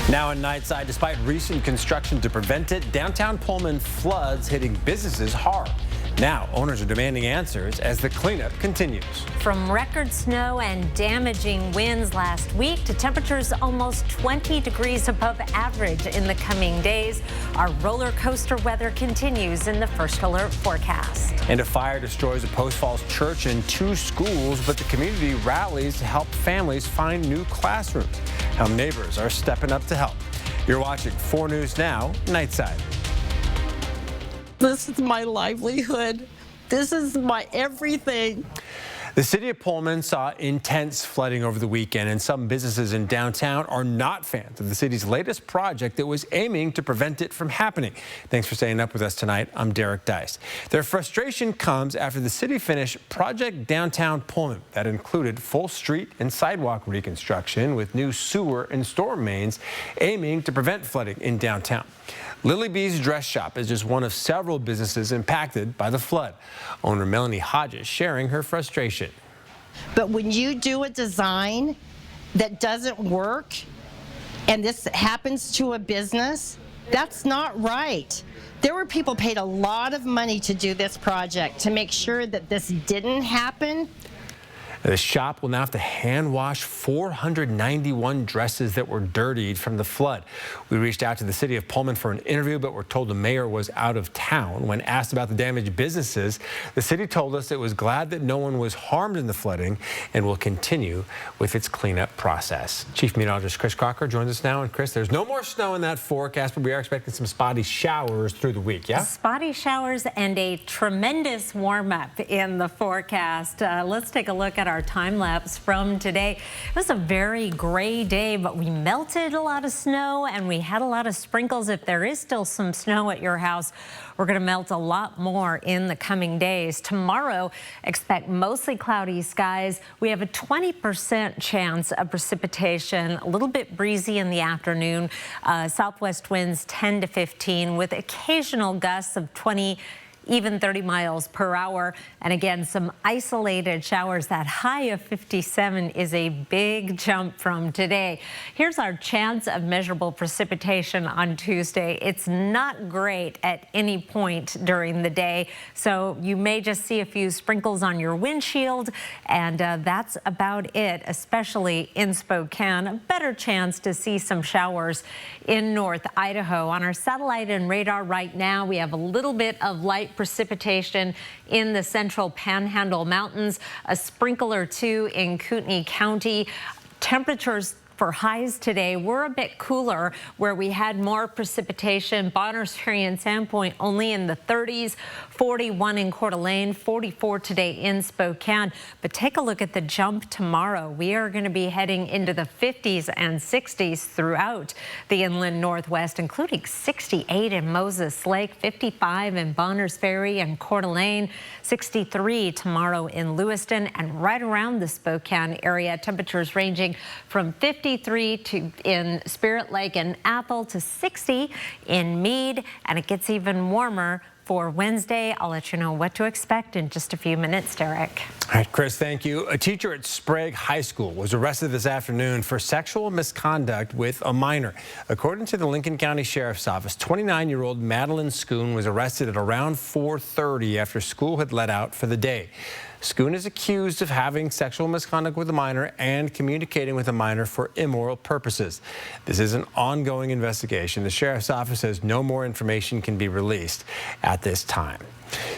Now in Nightside, despite recent construction to prevent it, downtown Pullman floods hitting businesses hard. Now owners are demanding answers as the cleanup continues. From record snow and damaging winds last week to temperatures almost 20 degrees above average in the coming days, our roller coaster weather continues in the first alert forecast. And a fire destroys a Post Falls church and 2 schools, but the community rallies to help families find new classrooms. How neighbors are stepping up to help. You're watching 4 News Now, Nightside. This is my livelihood. This is my everything. The city of Pullman saw intense flooding over the weekend, and some businesses in downtown are not fans of the city's latest project that was aiming to prevent it from happening. Thanks for staying up with us tonight. I'm Derek Dice. Their frustration comes after the city finished Project Downtown Pullman. That included full street and sidewalk reconstruction with new sewer and storm mains aiming to prevent flooding in downtown. Lily B's Dress Shop is just one of several businesses impacted by the flood. Owner Melanie Hodges sharing her frustration. But when you do a design that doesn't work and this happens to a business, that's not right. There were people paid a lot of money to do this project to make sure that this didn't happen. The shop will now have to hand wash 491 dresses that were dirtied from the flood. We reached out to the city of Pullman for an interview, but we're told the mayor was out of town. When asked about the damaged businesses, the city told us it was glad that no one was harmed in the flooding and will continue with its cleanup process. Chief Meteorologist Chris Crocker joins us now. And Chris, there's no more snow in that forecast, but we are expecting some spotty showers through the week, yeah? Spotty showers and a tremendous warm-up in the forecast. Let's take a look at our time lapse from today. It was a very gray day, but we melted a lot of snow and we had a lot of sprinkles. If there is still some snow at your house, we're going to melt a lot more in the coming days. Tomorrow, expect mostly cloudy skies. We have a 20% chance of precipitation, a little bit breezy in the afternoon. Southwest winds 10 to 15 with occasional gusts of 20, even 30 miles per hour. And again, some isolated showers. That high of 57 is a big jump from today. Here's our chance of measurable precipitation on Tuesday. It's not great at any point during the day, so you may just see a few sprinkles on your windshield, and that's about it, especially in Spokane. A better chance to see some showers in North Idaho. On our satellite and radar right now, we have a little bit of light precipitation in the central Panhandle Mountains, a sprinkle or 2 in Kootenai County. Temperatures for highs today were a bit cooler, where we had more precipitation. Bonners Ferry and Sandpoint only in the 30s, 41 in Coeur d'Alene, 44 today in Spokane. But take a look at the jump tomorrow. We are going to be heading into the 50s and 60s throughout the inland Northwest, including 68 in Moses Lake, 55 in Bonners Ferry and Coeur d'Alene, 63 tomorrow in Lewiston, and right around the Spokane area, temperatures ranging from 53 to in Spirit Lake and Athol to 60 in Meade, and it gets even warmer for Wednesday. I'll let you know what to expect in just a few minutes, Derek. All right, Chris, thank you. A teacher at Sprague High School was arrested this afternoon for sexual misconduct with a minor. According to the Lincoln County Sheriff's Office, 29-year-old Madeline Schoon was arrested at around 4:30 after school had let out for the day. Schoon is accused of having sexual misconduct with a minor and communicating with a minor for immoral purposes. This is an ongoing investigation. The Sheriff's Office says no more information can be released at this time.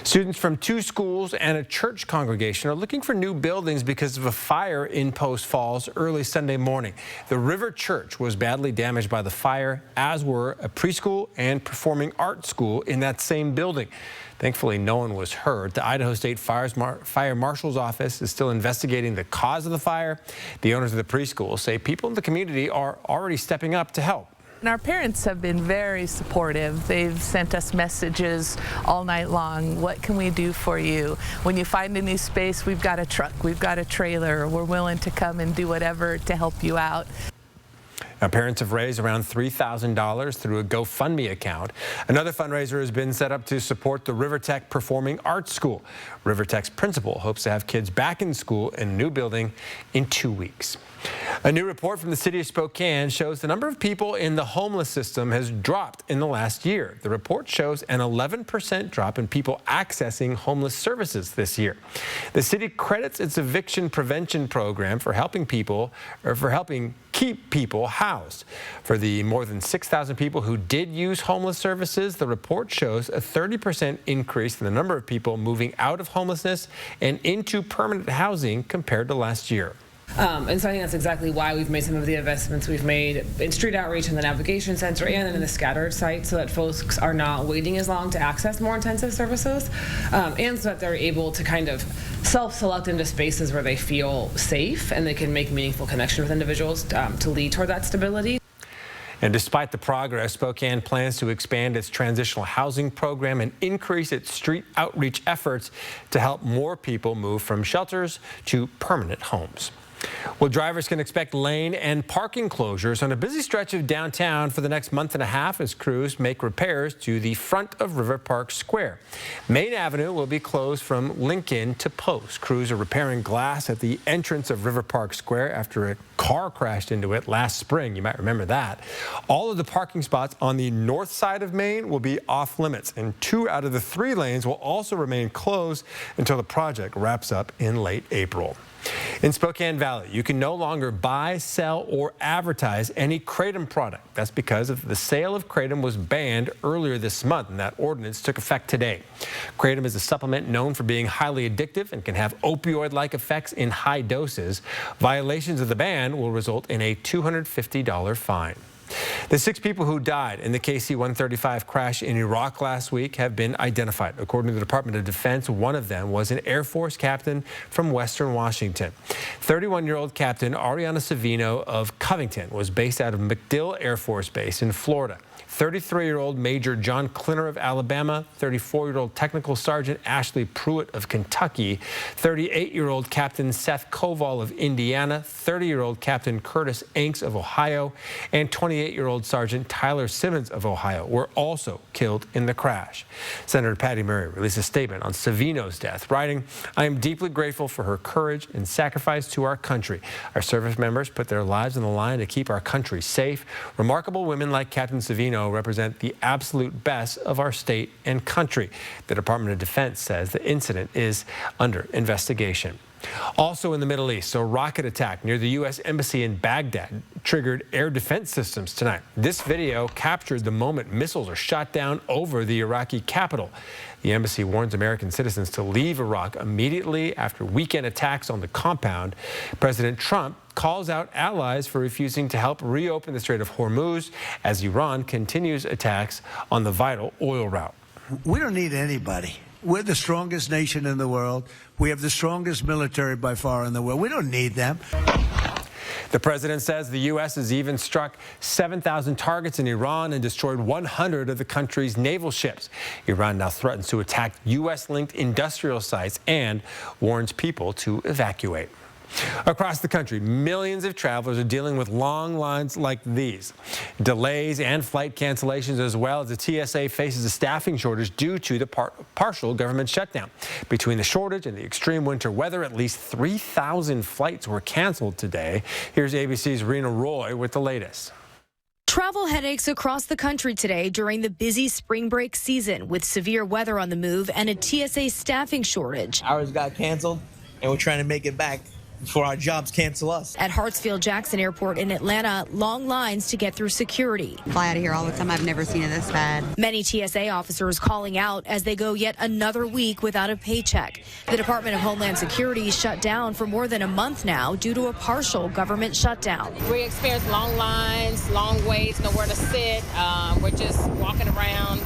Students from 2 schools and a church congregation are looking for new buildings because of a fire in Post Falls early Sunday morning. The River Church was badly damaged by the fire, as were a preschool and performing arts school in that same building. Thankfully, no one was hurt. The Idaho State Fire Marshal's Office is still investigating the cause of the fire. The owners of the preschool say people in the community are already stepping up to help. And our parents have been very supportive. They've sent us messages all night long. What can we do for you? When you find a new space, we've got a truck, we've got a trailer. We're willing to come and do whatever to help you out. Now, parents have raised around $3,000 through a GoFundMe account. Another fundraiser has been set up to support the River Tech Performing Arts School. River Tech's principal hopes to have kids back in school in a new building in 2 weeks. A new report from the city of Spokane shows the number of people in the homeless system has dropped in the last year. The report shows an 11% drop in people accessing homeless services this year. The city credits its eviction prevention program for helping keep people housed. For the more than 6,000 people who did use homeless services, the report shows a 30% increase in the number of people moving out of homelessness and into permanent housing compared to last year. And so I think that's exactly why we've made some of the investments we've made in street outreach in the navigation center and in the scattered sites, so that folks are not waiting as long to access more intensive services, and so that they're able to kind of self-select into spaces where they feel safe and they can make meaningful connection with individuals to lead toward that stability. And despite the progress, Spokane plans to expand its transitional housing program and increase its street outreach efforts to help more people move from shelters to permanent homes. Well, drivers can expect lane and parking closures on a busy stretch of downtown for the next month and a half as crews make repairs to the front of River Park Square. Main Avenue will be closed from Lincoln to Post. Crews are repairing glass at the entrance of River Park Square after a car crashed into it last spring. You might remember that. All of the parking spots on the north side of Main will be off limits, and 2 out of the 3 lanes will also remain closed until the project wraps up in late April. In Spokane Valley, you can no longer buy, sell, or advertise any kratom product. That's because of the sale of kratom was banned earlier this month, and that ordinance took effect today. Kratom is a supplement known for being highly addictive and can have opioid-like effects in high doses. Violations of the ban will result in a $250 fine. The 6 people who died in the KC-135 crash in Iraq last week have been identified. According to the Department of Defense, one of them was an Air Force captain from Western Washington. 31-year-old Captain Ariana Savino of Covington was based out of MacDill Air Force Base in Florida. 33-year-old Major John Clinner of Alabama, 34-year-old Technical Sergeant Ashley Pruitt of Kentucky, 38-year-old Captain Seth Koval of Indiana, 30-year-old Captain Curtis Anks of Ohio, and 28-year-old Sergeant Tyler Simmons of Ohio were also killed in the crash. Senator Patty Murray released a statement on Savino's death, writing, "I am deeply grateful for her courage and sacrifice to our country. Our service members put their lives on the line to keep our country safe. Remarkable women like Captain Savino represent the absolute best of our state and country." The Department of Defense says the incident is under investigation. Also in the Middle East, a rocket attack near the U.S. Embassy in Baghdad triggered air defense systems tonight. This video captured the moment missiles are shot down over the Iraqi capital. The embassy warns American citizens to leave Iraq immediately after weekend attacks on the compound. President Trump calls out allies for refusing to help reopen the Strait of Hormuz as Iran continues attacks on the vital oil route. We don't need anybody. We're the strongest nation in the world. We have the strongest military by far in the world. We don't need them. The president says the U.S. has even struck 7,000 targets in Iran and destroyed 100 of the country's naval ships. Iran now threatens to attack U.S.-linked industrial sites and warns people to evacuate. Across the country, millions of travelers are dealing with long lines like these. Delays and flight cancellations, as well as the TSA faces a staffing shortage due to the partial government shutdown. Between the shortage and the extreme winter weather, at least 3,000 flights were canceled today. Here's ABC's Rena Roy with the latest. Travel headaches across the country today during the busy spring break season with severe weather on the move and a TSA staffing shortage. Ours got canceled, and we're trying to make it back before our jobs cancel us. At Hartsfield-Jackson Airport in Atlanta, long lines to get through security. Fly out of here all the time. I've never seen it this bad. Many TSA officers calling out as they go yet another week without a paycheck. The Department of Homeland Security shut down for more than a month now due to a partial government shutdown. We experience long lines, long waits, nowhere to sit. We're just walking around,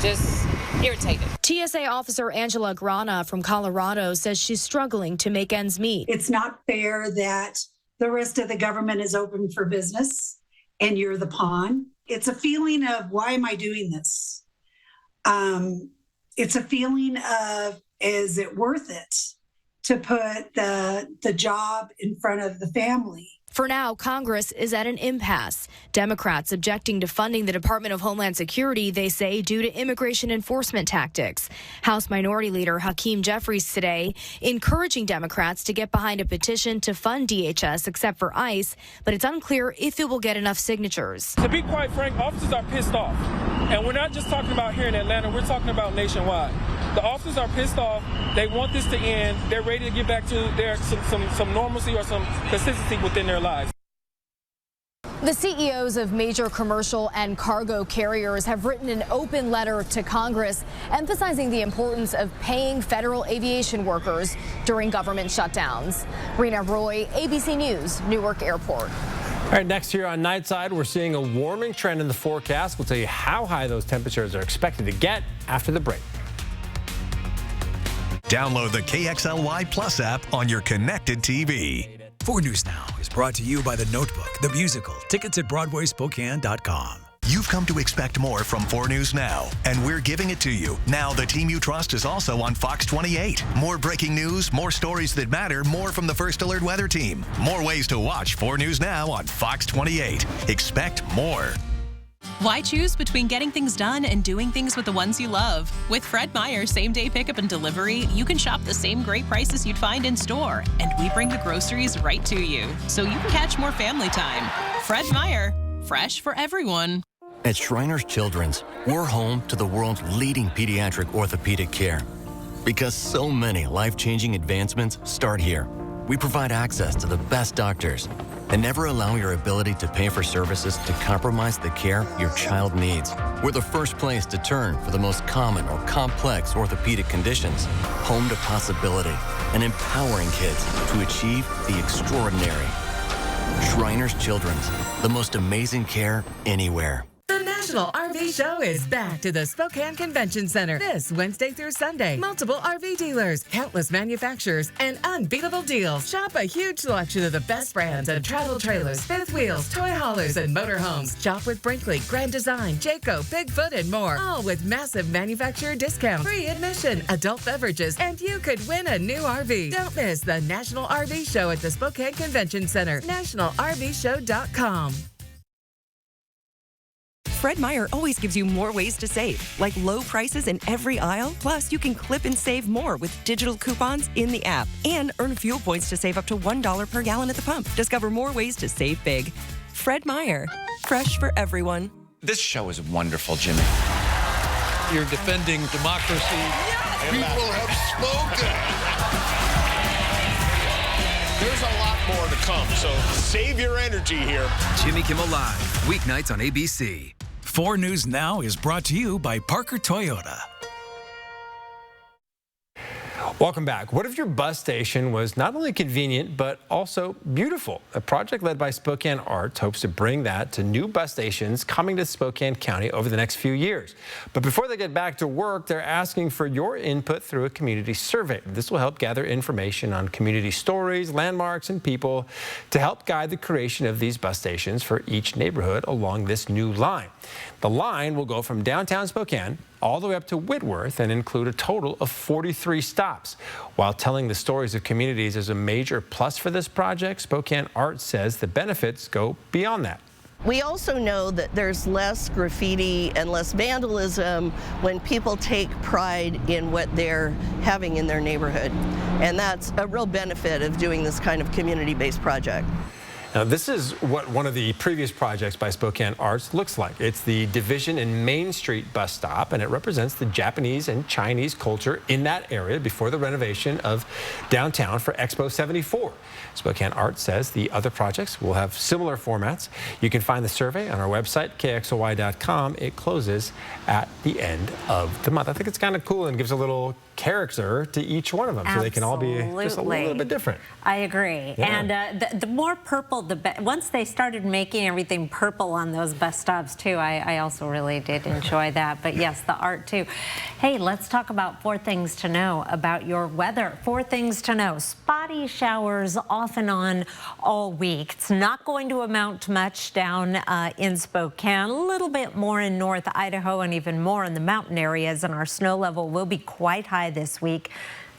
just irritated. TSA officer Angela Grana from Colorado says she's struggling to make ends meet. It's not fair that the rest of the government is open for business and you're the pawn. It's a feeling of, why am I doing this? It's a feeling of, is it worth it to put the job in front of the family? For now, Congress is at an impasse. Democrats objecting to funding the Department of Homeland Security, they say, due to immigration enforcement tactics. House Minority Leader Hakeem Jeffries today encouraging Democrats to get behind a petition to fund DHS except for ICE, but it's unclear if it will get enough signatures. To be quite frank, officers are pissed off. And we're not just talking about here in Atlanta, we're talking about nationwide. The officers are pissed off. They want this to end. They're ready to get back to their some normalcy or some consistency within their lives. The CEOs of major commercial and cargo carriers have written an open letter to Congress emphasizing the importance of paying federal aviation workers during government shutdowns. Rena Roy, ABC News, Newark Airport. All right, next here on Nightside, we're seeing a warming trend in the forecast. We'll tell you how high those temperatures are expected to get after the break. Download the KXLY Plus app on your connected TV. 4 News Now is brought to you by The Notebook, the musical. Tickets at BroadwaySpokane.com. You've come to expect more from 4 News Now, and we're giving it to you. Now the team you trust is also on Fox 28. More breaking news, more stories that matter, more from the First Alert Weather Team. More ways to watch 4 News Now on Fox 28. Expect more. Why choose between getting things done and doing things with the ones you love? With Fred Meyer same-day pickup and delivery, you can shop the same great prices you'd find in store, and we bring the groceries right to you, so you can catch more family time. Fred Meyer, fresh for everyone. At Shriners Children's, we're home to the world's leading pediatric orthopedic care. Because so many life-changing advancements start here. We provide access to the best doctors and never allow your ability to pay for services to compromise the care your child needs. We're the first place to turn for the most common or complex orthopedic conditions. Home to possibility and empowering kids to achieve the extraordinary. Shriners Children's, the most amazing care anywhere. The National RV Show is back to the Spokane Convention Center this Wednesday through Sunday. Multiple RV dealers, countless manufacturers, and unbeatable deals. Shop a huge selection of the best brands and travel trailers, fifth wheels, toy haulers, and motorhomes. Shop with Brinkley, Grand Design, Jayco, Bigfoot, and more. All with massive manufacturer discounts, free admission, adult beverages, and you could win a new RV. Don't miss the National RV Show at the Spokane Convention Center. NationalRVShow.com. Fred Meyer always gives you more ways to save, like low prices in every aisle. Plus, you can clip and save more with digital coupons in the app and earn fuel points to save up to $1 per gallon at the pump. Discover more ways to save big. Fred Meyer, fresh for everyone. This show is wonderful, Jimmy. You're defending democracy. Yes! People have spoken. There's a lot more to come, so save your energy here. Jimmy Kimmel Live, weeknights on ABC. 4 News Now is brought to you by Parker Toyota. Welcome back. What if your bus station was not only convenient, but also beautiful? A project led by Spokane Arts hopes to bring that to new bus stations coming to Spokane County over the next few years. But before they get back to work, they're asking for your input through a community survey. This will help gather information on community stories, landmarks, and people to help guide the creation of these bus stations for each neighborhood along this new line. The line will go from downtown Spokane all the way up to Whitworth and include a total of 43 stops. While telling the stories of communities is a major plus for this project, Spokane Arts says the benefits go beyond that. We also know that there's less graffiti and less vandalism when people take pride in what they're having in their neighborhood. And that's a real benefit of doing this kind of community-based project. Now, this is what one of the previous projects by Spokane Arts looks like. It's the Division and Main Street bus stop, and it represents the Japanese and Chinese culture in that area before the renovation of downtown for Expo 74. Spokane Arts says the other projects will have similar formats. You can find the survey on our website, KXLY.com. It closes at the end of the month. I think it's kind of cool and gives a little character to each one of them, so they can all be just a little bit different. I agree. Yeah. And the more purple, the better. Once they started making everything purple on those bus stops too, I also really did enjoy that. But yes, the art too. Hey, let's talk about 4 things to know about your weather. 4 things to know. Spotty showers off and on all week. It's not going to amount to much down in Spokane. A little bit more in North Idaho and even more in the mountain areas, and our snow level will be quite high this week.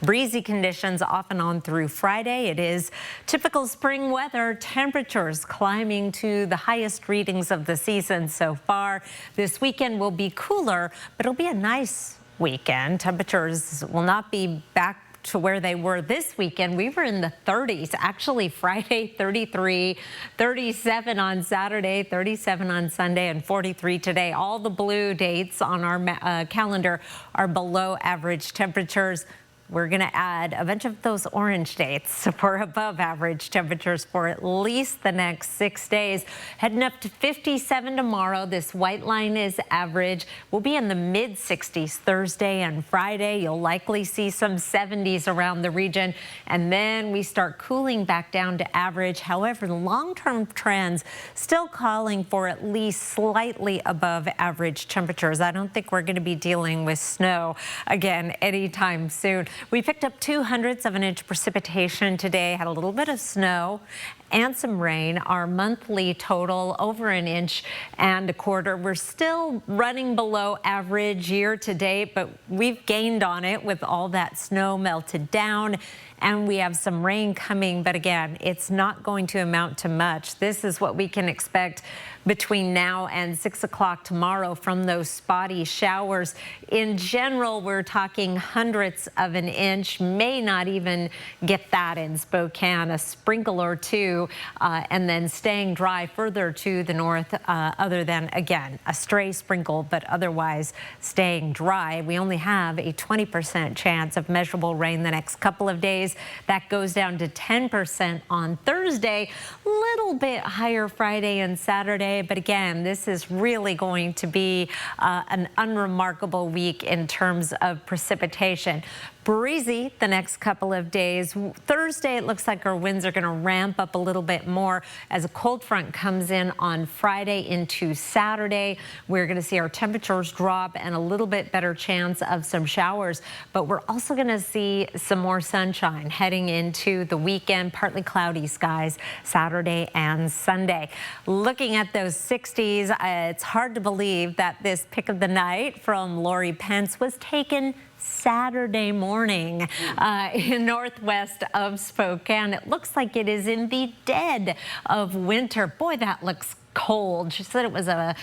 Breezy conditions off and on through Friday. It is typical spring weather. Temperatures climbing to the highest readings of the season so far. This weekend will be cooler, but it'll be a nice weekend. Temperatures will not be back to where they were this weekend. We were in the 30s. Actually, Friday, 33, 37 on Saturday, 37 on Sunday, and 43 today. All the blue dates on our calendar are below average temperatures. We're going to add a bunch of those orange dates for above average temperatures for at least the next 6 days. Heading up to 57 tomorrow. This white line is average. We'll be in the mid 60s Thursday and Friday. You'll likely see some 70s around the region. And then we start cooling back down to average. However, the long-term trends still calling for at least slightly above average temperatures. I don't think we're going to be dealing with snow again anytime soon. We picked up 0.02 of an inch precipitation today, had a little bit of snow and some rain. Our monthly total over 1.25 inches. We're still running below average year to date, but we've gained on it with all that snow melted down. And we have some rain coming, but again, it's not going to amount to much. This is what we can expect between now and 6 o'clock tomorrow from those spotty showers. In general, we're talking 100ths of an inch, may not even get that in Spokane, a sprinkle or two, and then staying dry further to the north, other than, again, a stray sprinkle, but otherwise staying dry. We only have a 20% chance of measurable rain the next couple of days. That goes down to 10% on Thursday, little bit higher Friday and Saturday. But again, this is really going to be an unremarkable week in terms of precipitation. Breezy the next couple of days. Thursday, it looks like our winds are going to ramp up a little bit more as a cold front comes in on Friday into Saturday. We're going to see our temperatures drop and a little bit better chance of some showers, but we're also going to see some more sunshine heading into the weekend. Partly cloudy skies Saturday and Sunday. Looking at those 60s, it's hard to believe that this pick of the night from Lori Pence was taken Saturday morning in northwest of Spokane. It looks like it is in the dead of winter. Boy, that looks cold. She said it was a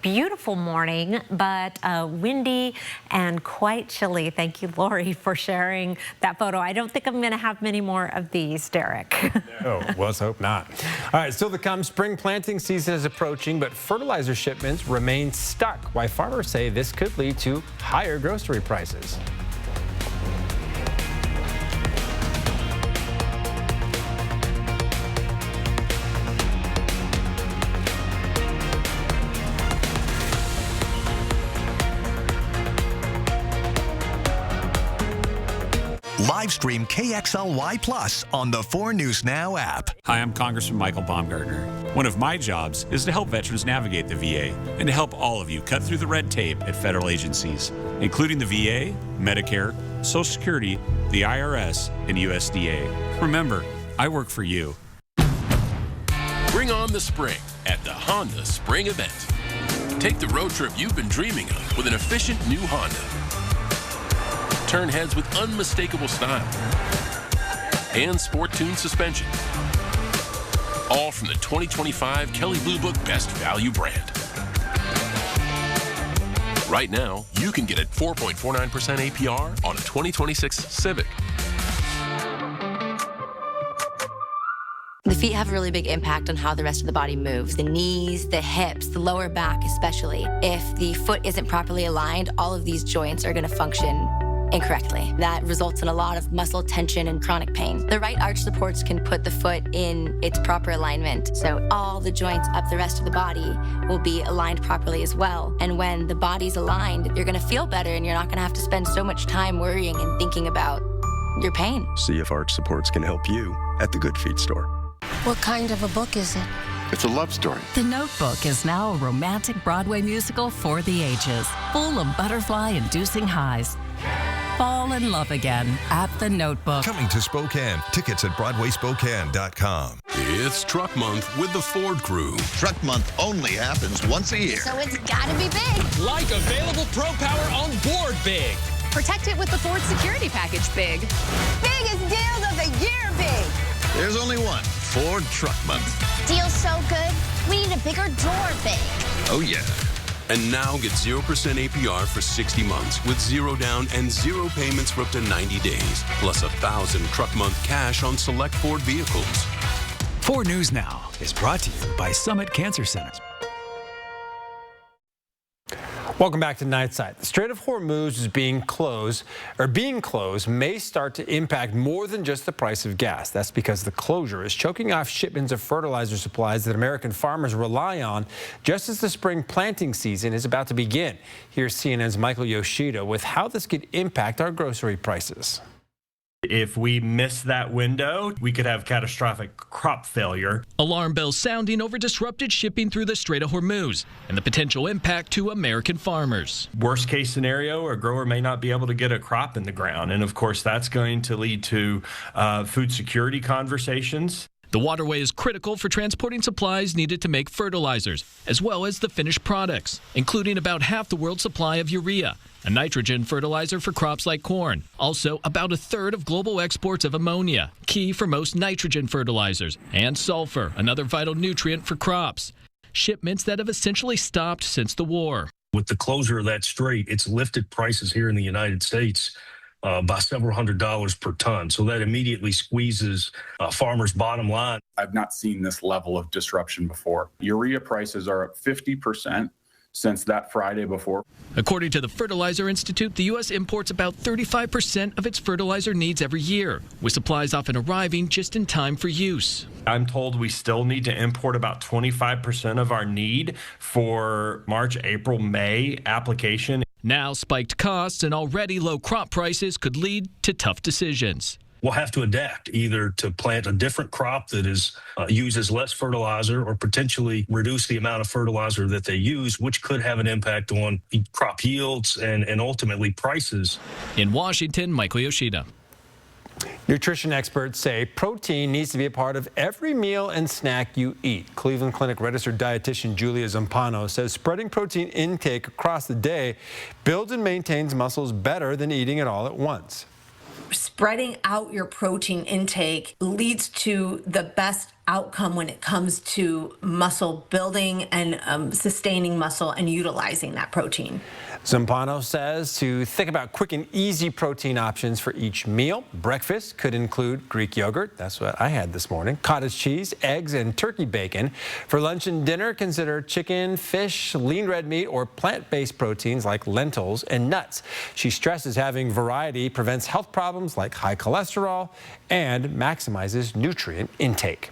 beautiful morning, but windy and quite chilly. Thank you, Lori, for sharing that photo. I don't think I'm going to have many more of these, Derek. No, let's hope not. All right, still to come, spring planting season is approaching, but fertilizer shipments remain stuck. Why farmers say this could lead to higher grocery prices. Live stream KXLY Plus on the 4 News Now app. Hi, I'm Congressman Michael Baumgartner. One of my jobs is to help veterans navigate the VA and to help all of you cut through the red tape at federal agencies, including the VA, Medicare, Social Security, the IRS, and USDA. Remember, I work for you. Bring on the spring at the Honda Spring Event. Take the road trip you've been dreaming of with an efficient new Honda. Turn heads with unmistakable style and sport-tuned suspension. All from the 2025 Kelley Blue Book Best Value brand. Right now, you can get a 4.49% APR on a 2026 Civic. The feet have a really big impact on how the rest of the body moves. The knees, the hips, the lower back especially. If the foot isn't properly aligned, all of these joints are going to function incorrectly. That results in a lot of muscle tension and chronic pain. The right arch supports can put the foot in its proper alignment, so all the joints up the rest of the body will be aligned properly as well. And when the body's aligned, you're gonna feel better and you're not gonna have to spend so much time worrying and thinking about your pain. See if Arch Supports can help you at the Good Feet store. What kind of a book is it? It's a love story. The Notebook is now a romantic Broadway musical for the ages, full of butterfly-inducing highs. Fall in love again at The Notebook. Coming to Spokane. Tickets at BroadwaySpokane.com. It's Truck Month with the Ford Crew. Truck Month only happens once a year. So it's gotta be big. Like available Pro Power on board big. Protect it with the Ford Security Package Big. Biggest deals of the year, Big. There's only one Ford Truck Month. Deal's so good, we need a bigger door, Big. Oh, yeah. And now get 0% APR for 60 months with 0 down and 0 payments for up to 90 days. Plus 1,000 Truck Month cash on select Ford vehicles. 4 News Now is brought to you by Summit Cancer Centers. Welcome back to Nightside. The Strait of Hormuz is being closed may start to impact more than just the price of gas. That's because the closure is choking off shipments of fertilizer supplies that American farmers rely on just as the spring planting season is about to begin. Here's CNN's Michael Yoshida with how this could impact our grocery prices. If we miss that window, we could have catastrophic crop failure. Alarm bells sounding over disrupted shipping through the Strait of Hormuz and the potential impact to American farmers. Worst case scenario, a grower may not be able to get a crop in the ground. And of course, that's going to lead to food security conversations. The waterway is critical for transporting supplies needed to make fertilizers, as well as the finished products, including about half the world's supply of urea, a nitrogen fertilizer for crops like corn. Also, about 1/3 of global exports of ammonia, key for most nitrogen fertilizers, and sulfur, another vital nutrient for crops. Shipments that have essentially stopped since the war. With the closure of that strait, it's lifted prices here in the United States by several $100s per ton. So that immediately squeezes farmers' bottom line. I've not seen this level of disruption before. Urea prices are up 50% since that Friday before. According to the Fertilizer Institute, the U.S. imports about 35% of its fertilizer needs every year, with supplies often arriving just in time for use. I'm told we still need to import about 25% of our need for March, April, May application. Now, spiked costs and already low crop prices could lead to tough decisions. We'll have to adapt either to plant a different crop that uses less fertilizer or potentially reduce the amount of fertilizer that they use, which could have an impact on crop yields and ultimately prices. In Washington, Michael Yoshida. Nutrition experts say protein needs to be a part of every meal and snack you eat. Cleveland Clinic registered dietitian Julia Zampano says spreading protein intake across the day builds and maintains muscles better than eating it all at once. Spreading out your protein intake leads to the best outcome when it comes to muscle building and sustaining muscle and utilizing that protein. Zampano says to think about quick and easy protein options for each meal. Breakfast could include Greek yogurt, that's what I had this morning, cottage cheese, eggs, and turkey bacon. For lunch and dinner, consider chicken, fish, lean red meat, or plant-based proteins like lentils and nuts. She stresses having variety prevents health problems like high cholesterol and maximizes nutrient intake.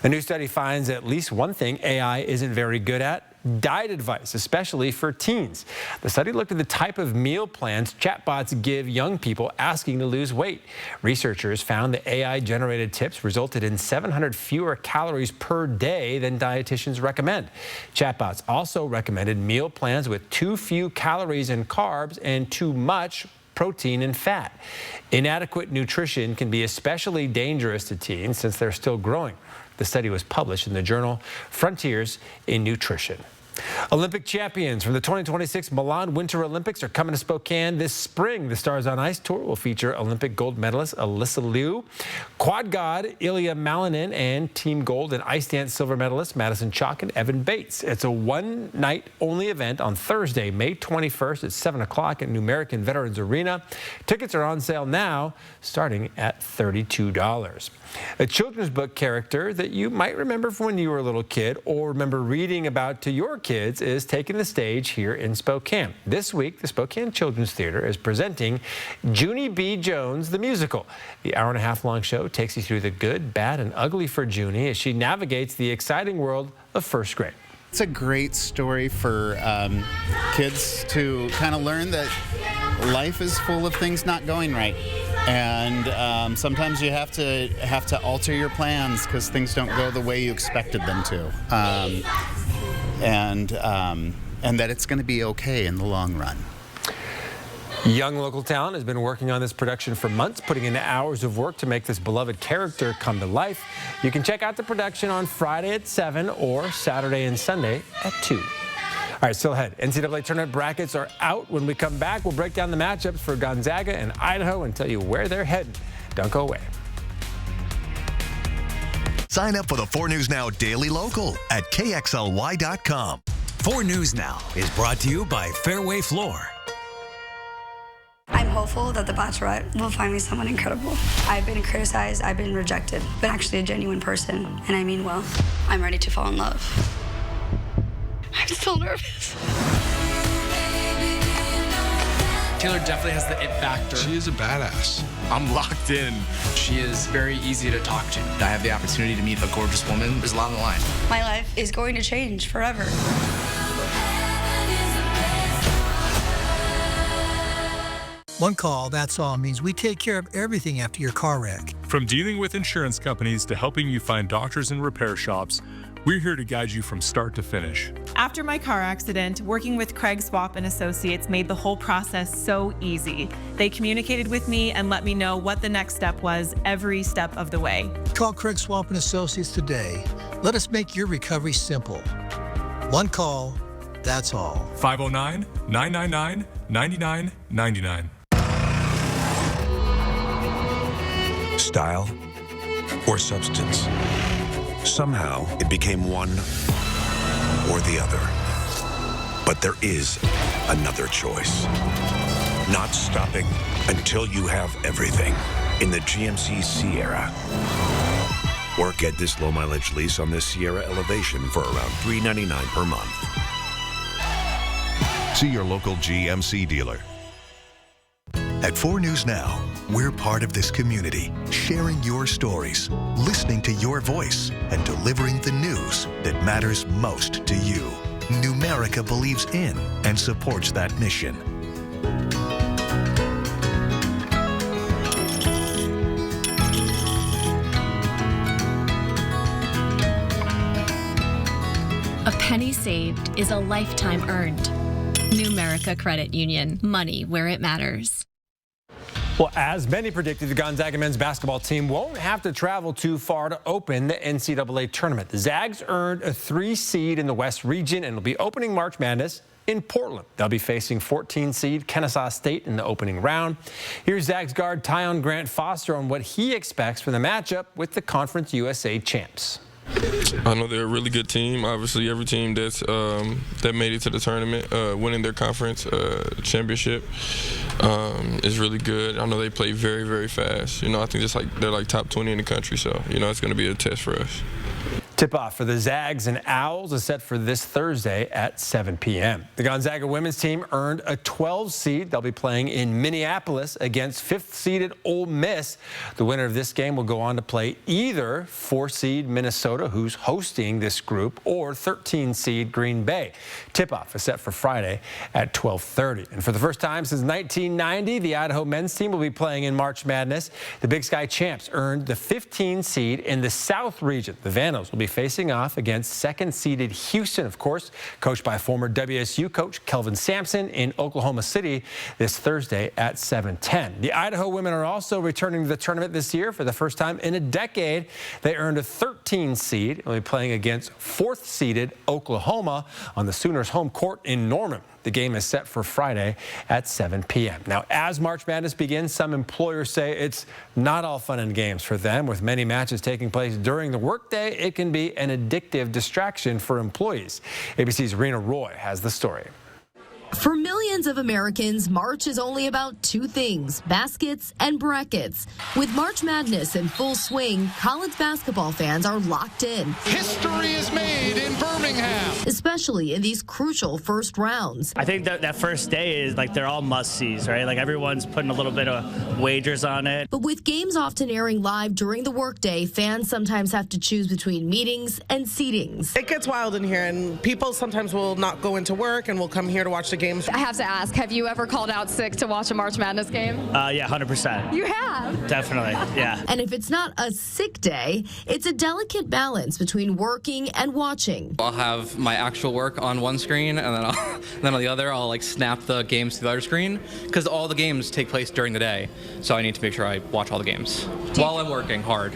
A new study finds at least one thing AI isn't very good at: diet advice, especially for teens. The study looked at the type of meal plans chatbots give young people asking to lose weight. Researchers found that AI-generated tips resulted in 700 fewer calories per day than dietitians recommend. Chatbots also recommended meal plans with too few calories and carbs and too much protein and fat. Inadequate nutrition can be especially dangerous to teens since they're still growing. The study was published in the journal Frontiers in Nutrition. Olympic champions from the 2026 Milan Winter Olympics are coming to Spokane this spring. The Stars on Ice tour will feature Olympic gold medalist Alyssa Liu, quad god Ilya Malinin, and team gold and ice dance silver medalist Madison Chalk and Evan Bates. It's a one-night only event on Thursday, May 21st at 7 o'clock at New American Veterans Arena. Tickets are on sale now, starting at $32. A children's book character that you might remember from when you were a little kid or remember reading about to your kids is taking the stage here in Spokane. This week, the Spokane Children's Theater is presenting Junie B. Jones, the musical. The hour-and-a-half-long show takes you through the good, bad, and ugly for Junie as she navigates the exciting world of first grade. It's a great story for kids to kind of learn that life is full of things not going right. And sometimes you have to alter your plans because things don't go the way you expected them to. And that it's going to be okay in the long run. Young local talent has been working on this production for months, putting in hours of work to make this beloved character come to life. You can check out the production on Friday at 7 or Saturday and Sunday at 2. right, still ahead. NCAA tournament brackets are out. When we come back, we'll break down the matchups for Gonzaga and Idaho and tell you where they're heading. Don't go away. Sign up for the 4 News Now Daily Local at KXLY.com. 4 News Now is brought to you by Fairway Floor. I'm hopeful that The Bachelorette will find me someone incredible. I've been criticized, I've been rejected, but actually a genuine person, and I mean well. I'm ready to fall in love. I'm still nervous. Taylor definitely has the it factor. She is a badass. I'm locked in. She is very easy to talk to. I have the opportunity to meet a gorgeous woman. There's a lot on the line. My life is going to change forever. One call, that's all, means we take care of everything after your car wreck. From dealing with insurance companies to helping you find doctors and repair shops, we're here to guide you from start to finish. After my car accident, working with Craig Swap and Associates made the whole process so easy. They communicated with me and let me know what the next step was every step of the way. Call Craig Swap and Associates today. Let us make your recovery simple. One call, that's all. 509-999-9999. Style or substance. Somehow it became one or the other. But there is another choice. Not stopping until you have everything in the GMC Sierra. Or get this low mileage lease on this Sierra Elevation for around $399 per month. See your local GMC dealer. At 4 News Now, we're part of this community, sharing your stories, listening to your voice, and delivering the news that matters most to you. Numerica believes in and supports that mission. A penny saved is a lifetime earned. Numerica Credit Union. Money where it matters. Well, as many predicted, the Gonzaga men's basketball team won't have to travel too far to open the NCAA tournament. The Zags earned a 3 seed in the West region and will be opening March Madness in Portland. They'll be facing 14 seed Kennesaw State in the opening round. Here's Zags guard Tyon Grant Foster on what he expects from the matchup with the Conference USA champs. I know they're a really good team. Obviously, every team that's that made it to the tournament, winning their conference championship, is really good. I know they play very, very fast. I think they're like top 20 in the country. So, it's going to be a test for us. Tip-off for the Zags and Owls is set for this Thursday at 7 p.m. The Gonzaga women's team earned a 12 seed. They'll be playing in Minneapolis against 5th-seeded Ole Miss. The winner of this game will go on to play either 4-seed Minnesota, who's hosting this group, or 13-seed Green Bay. Tip-off is set for Friday at 12:30. And for the first time since 1990, the Idaho men's team will be playing in March Madness. The Big Sky champs earned the 15 seed in the South region. The Vandals will be facing off against 2nd-seeded Houston, of course, coached by former WSU coach Kelvin Sampson in Oklahoma City this Thursday at 7:10. The Idaho women are also returning to the tournament this year for the first time in a decade. They earned a 13 seed and will be playing against 4th-seeded Oklahoma on the Sooners' home court in Norman. The game is set for Friday at 7 p.m. Now, as March Madness begins, some employers say it's not all fun and games for them. With many matches taking place during the workday, it can be an addictive distraction for employees. ABC's Rena Roy has the story. For millions of Americans, March is only about 2 things: baskets and brackets. With March Madness in full swing, college basketball fans are locked in. History is made in Birmingham, especially in these crucial first rounds. I think that first day is they're all must-sees, right? Everyone's putting a little bit of wagers on it. But with games often airing live during the workday, fans sometimes have to choose between meetings and seatings. It gets wild in here, and people sometimes will not go into work and will come here to watch the games. I have to ask, have you ever called out sick to watch a March Madness game? Yeah, 100%. You have? Definitely, yeah. And if it's not a sick day, it's a delicate balance between working and watching. I'll have my actual work on one screen, and then on the other, I'll snap the games to the other screen, because all the games take place during the day. So I need to make sure I watch all the games while I'm working hard.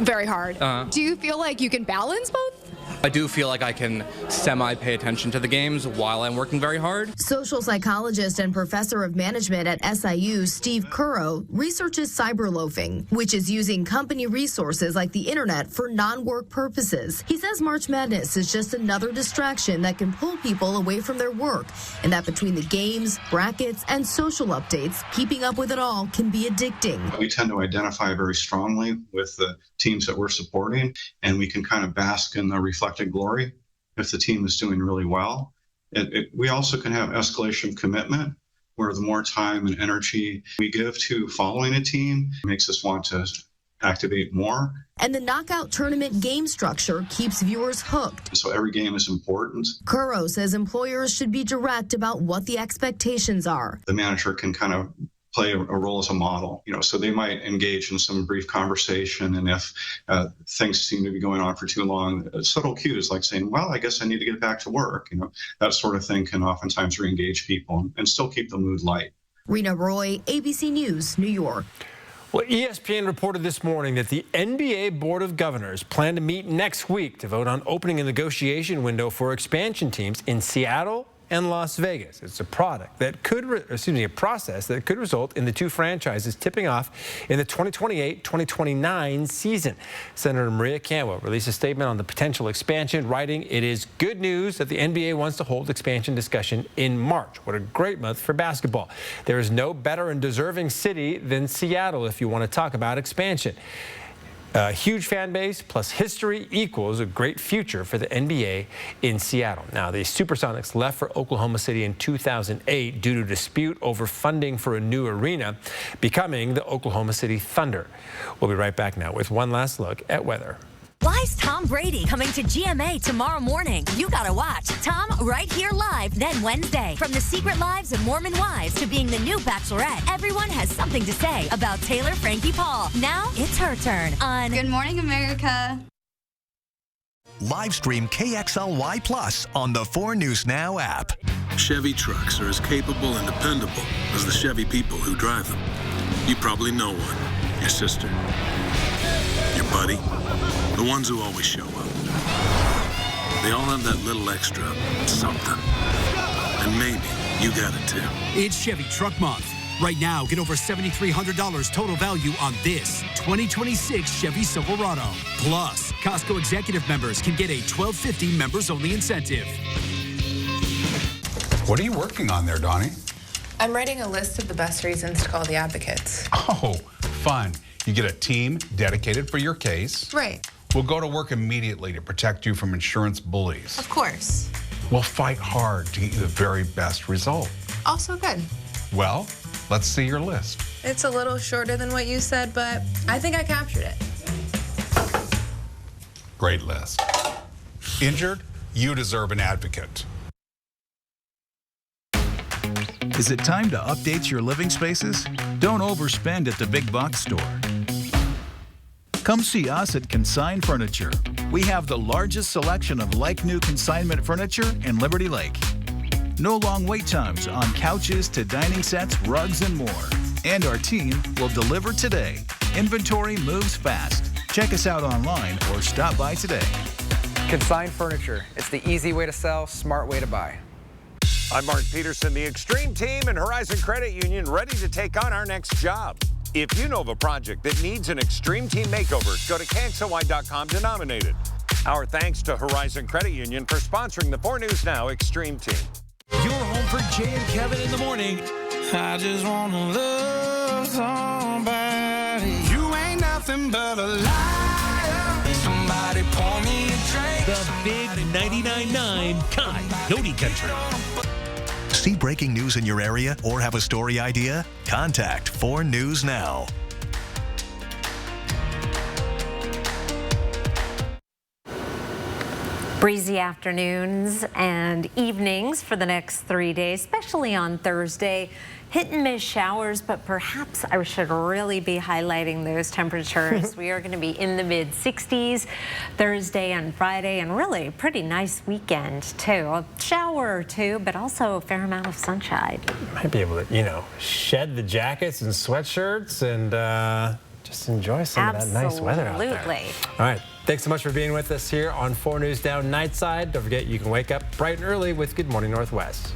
Very hard. Do you feel like you can balance both? I do feel like I can semi-pay attention to the games while I'm working very hard. Social psychologist and professor of management at SIU, Steve Curro, researches cyberloafing, which is using company resources like the internet for non-work purposes. He says March Madness is just another distraction that can pull people away from their work, and that between the games, brackets, and social updates, keeping up with it all can be addicting. We tend to identify very strongly with the teams that we're supporting, and we can kind of bask in the reflected glory if the team is doing really well. We also can have escalation of commitment, where the more time and energy we give to following a team makes us want to activate more. And the knockout tournament game structure keeps viewers hooked. So every game is important. Curro says employers should be direct about what the expectations are. The manager can kind of play a role as a model, so they might engage in some brief conversation, and if things seem to be going on for too long, subtle cues like saying, well, I guess I need to get back to work, that sort of thing can oftentimes re-engage people and still keep the mood light. Rena Roy, ABC News, New York. Well, ESPN reported this morning that the NBA Board of Governors plan to meet next week to vote on opening a negotiation window for expansion teams in Seattle and Las Vegas. It's a process that could result in the two franchises tipping off in the 2028-2029 season. Senator Maria Cantwell released a statement on the potential expansion, writing, "It is good news that the NBA wants to hold expansion discussion in March. What a great month for basketball. There is no better and deserving city than Seattle if you want to talk about expansion. A huge fan base plus history equals a great future for the NBA in Seattle." Now, the Supersonics left for Oklahoma City in 2008 due to dispute over funding for a new arena, becoming the Oklahoma City Thunder. We'll be right back now with one last look at weather. Why's Tom Brady coming to GMA tomorrow morning? You gotta watch Tom right here live, then Wednesday. From the secret lives of Mormon wives to being the new bachelorette, everyone has something to say about Taylor Frankie Paul. Now it's her turn on Good Morning America. Live stream KXLY Plus on the 4 News Now app. Chevy trucks are as capable and dependable as the Chevy people who drive them. You probably know one. Your sister. Your buddy. The ones who always show up. They all have that little extra something. And maybe you got it too. It's Chevy Truck Month. Right now, get over $7,300 total value on this 2026 Chevy Silverado. Plus, Costco Executive members can get a $12.50 members-only incentive. What are you working on there, Donnie? I'm writing a list of the best reasons to call the advocates. Oh, fun. You get a team dedicated for your case. Right. We'll go to work immediately to protect you from insurance bullies. Of course. We'll fight hard to get you the very best result. Also good. Well, let's see your list. It's a little shorter than what you said, but I think I captured it. Great list. Injured? You deserve an advocate. Is it time to update your living spaces? Don't overspend at the big box store. Come see us at Consign Furniture. We have the largest selection of like-new consignment furniture in Liberty Lake. No long wait times on couches to dining sets, rugs, and more. And our team will deliver today. Inventory moves fast. Check us out online or stop by today. Consign Furniture. It's the easy way to sell, smart way to buy. I'm Mark Peterson, the Extreme Team and Horizon Credit Union, ready to take on our next job. If you know of a project that needs an Extreme Team makeover, go to KXLY.com to nominate it. Our thanks to Horizon Credit Union for sponsoring the 4 News Now Extreme Team. You're home for Jay and Kevin in the morning. I just want to love somebody. You ain't nothing but a liar. Somebody pour me a drink. The big 99.9 Coyote Country. See breaking news in your area or have a story idea? Contact 4 News Now. Breezy afternoons and evenings for the next 3 days, especially on Thursday. Hit and miss showers, but perhaps I should really be highlighting those temperatures. We are going to be in the mid-60s Thursday and Friday, and really a pretty nice weekend too. A shower or two, but also a fair amount of sunshine. Might be able to, shed the jackets and sweatshirts and just enjoy some of that nice weather out there. Absolutely. All right. Thanks so much for being with us here on 4 News Now Nightside. Don't forget, you can wake up bright and early with Good Morning Northwest.